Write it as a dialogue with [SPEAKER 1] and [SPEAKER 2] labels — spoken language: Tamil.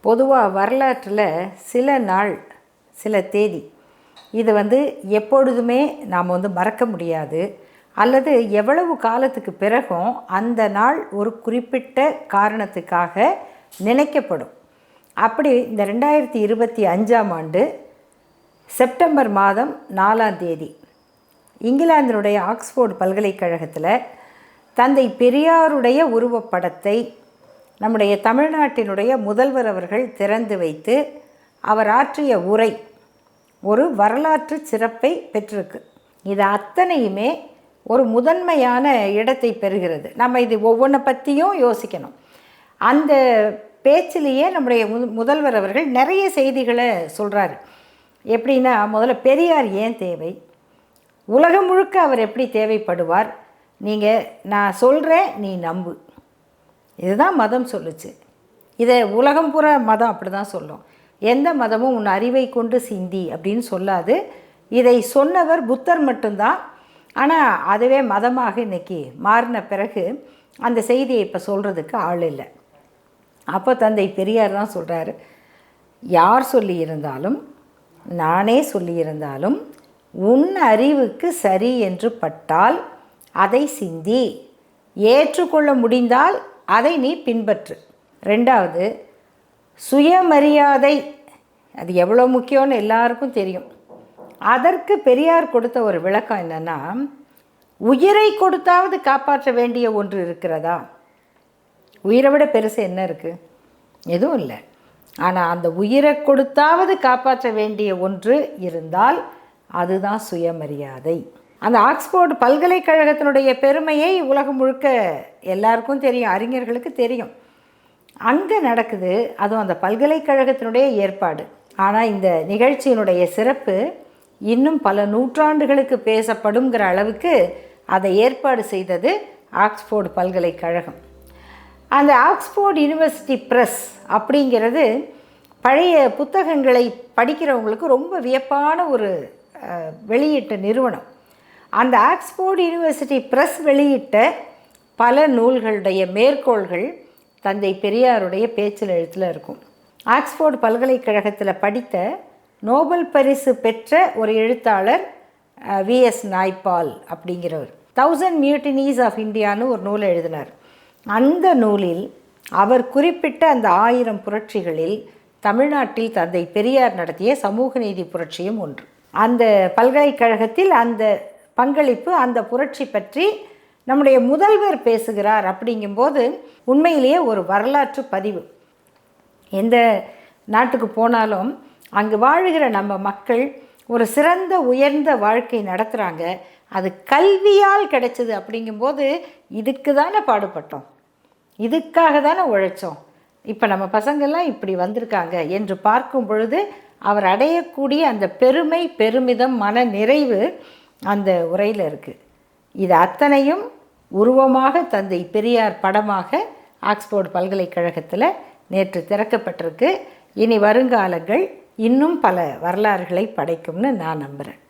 [SPEAKER 1] பொதுவாக வரலாற்றில் சில நாள், சில தேதி இது எப்பொழுதுமே நாம் மறக்க முடியாது. அல்லது எவ்வளவு காலத்துக்கு பிறகும் அந்த நாள் ஒரு குறிப்பிட்ட காரணத்துக்காக நினைக்கப்படும். அப்படி இந்த 2025ஆம் ஆண்டு செப்டம்பர் மாதம் 4ஆம் தேதி இங்கிலாந்தினுடைய ஆக்ஸ்போர்டு பல்கலைக்கழகத்தில் தந்தை பெரியாருடைய உருவப்படத்தை நம்முடைய தமிழ்நாட்டினுடைய முதல்வர் அவர்கள் திறந்து வைத்து அவர் ஆற்றிய உரை ஒரு வரலாற்று சிறப்பை பெற்றிருக்கு. இது அத்தனையுமே ஒரு முதன்மையான இடத்தை பெறுகிறது. நம்ம இது ஒவ்வொன்றை பற்றியும் யோசிக்கணும். அந்த பேச்சிலேயே நம்முடைய முதல்வர் அவர்கள் நிறைய செய்திகளை சொல்கிறாரு. எப்படின்னா, முதல்ல பெரியார் ஏன் தேவை, உலகம் முழுக்க அவர் எப்படி தேவைப்படுவார், நான் சொல்கிறேன் நீ நம்பு, இதுதான் மதம் சொல்லுச்சு. இதை உலகம் பூரா மதம் அப்படி தான் சொல்லும். எந்த மதமும் உன் அறிவை கொண்டு சிந்தி அப்படின்னு சொல்லாது. இதை சொன்னவர் புத்தர் மட்டும்தான். ஆனால் அதுவே மதமாக இன்றைக்கி மாறின பிறகு அந்த செய்தியை இப்போ சொல்கிறதுக்கு ஆள் இல்லை. அப்போ தந்தை பெரியார் தான் சொல்கிறாரு, யார் சொல்லியிருந்தாலும் நானே சொல்லியிருந்தாலும் உன் அறிவுக்கு சரி என்று பட்டால் அதை சிந்தி, ஏற்றுக்கொள்ள முடிந்தால் அதை நீ பின்பற்று. ரெண்டாவது, சுயமரியாதை அது எவ்வளோ முக்கியம்னு எல்லாருக்கும் தெரியும். அதற்கு பெரியார் கொடுத்த ஒரு விளக்கம் என்னென்னா, உயிரை கொடுத்தாவது காப்பாற்ற வேண்டிய ஒன்று இருக்கிறதா? உயிரை விட பெருசு என்ன இருக்குது? எதுவும் இல்லை. ஆனால் அந்த உயிரை கொடுத்தாவது காப்பாற்ற வேண்டிய ஒன்று இருந்தால் அதுதான் சுயமரியாதை. அந்த ஆக்ஸ்போர்டு பல்கலைக்கழகத்தினுடைய பெருமையை உலகம் முழுக்க எல்லாருக்கும் தெரியும், அறிஞர்களுக்கு தெரியும். அங்கே நடக்குது, அதுவும் அந்த பல்கலைக்கழகத்தினுடைய ஏற்பாடு. ஆனால் இந்த நிகழ்ச்சியினுடைய சிறப்பு இன்னும் பல நூற்றாண்டுகளுக்கு பேசப்படுங்கிற அளவுக்கு அதை ஏற்பாடு செய்தது ஆக்ஸ்போர்டு பல்கலைக்கழகம். அந்த ஆக்ஸ்போர்டு யூனிவர்சிட்டி ப்ரெஸ் அப்படிங்கிறது பழைய புத்தகங்களை படிக்கிறவங்களுக்கு ரொம்ப வியப்பான ஒரு வெளியிட்ட நிறுவனம். அந்த ஆக்ஸ்போர்டு யூனிவர்சிட்டி ப்ரெஸ் வெளியிட்ட பல நூல்களுடைய மேற்கோள்கள் தந்தை பெரியாருடைய பேச்சில் எழுத்தில் இருக்கும். ஆக்ஸ்போர்டு பல்கலைக்கழகத்தில் படித்த நோபல் பரிசு பெற்ற ஒரு எழுத்தாளர் V.S. நாய்பால் அப்படிங்கிறவர் 1000 Mutinies of Indiaன்னு ஒரு நூலை எழுதினார். அந்த நூலில் அவர் குறிப்பிட்ட அந்த 1000 புரட்சிகளில் தமிழ்நாட்டில் தந்தை பெரியார் நடத்திய சமூக நீதி புரட்சியும் ஒன்று. அந்த பல்கலைக்கழகத்தில் அந்த பங்களிப்பு, அந்த புரட்சி பற்றி நம்முடைய முதல்வர் பேசுகிறார். அப்படிங்கும்போது உண்மையிலேயே ஒரு வரலாற்று பதிவு. எந்த நாட்டுக்கு போனாலும் அங்கு வாழுகிற நம்ம மக்கள் ஒரு சிறந்த உயர்ந்த வாழ்க்கை நடத்துகிறாங்க. அது கல்வியால் கிடைச்சது. அப்படிங்கும்போது இதுக்கு தானே பாடுபட்டோம், இதுக்காக தானே உழைச்சோம், இப்போ நம்ம பசங்கள்லாம் இப்படி வந்திருக்காங்க என்று பார்க்கும் பொழுது அவர் அடையக்கூடிய அந்த பெருமை, பெருமிதம், மன நிறைவு அந்த உரையில் இருக்குது. இது அத்தனையும் உருவமாக தந்தை பெரியார் படமாக ஆக்ஸ்போர்டு பல்கலைக்கழகத்தில் நேற்று திறக்கப்பட்டிருக்கு. இனி வருங்காலங்கள் இன்னும் பல வரலாறுகளை படைக்கும்னு நான் நம்புகிறேன்.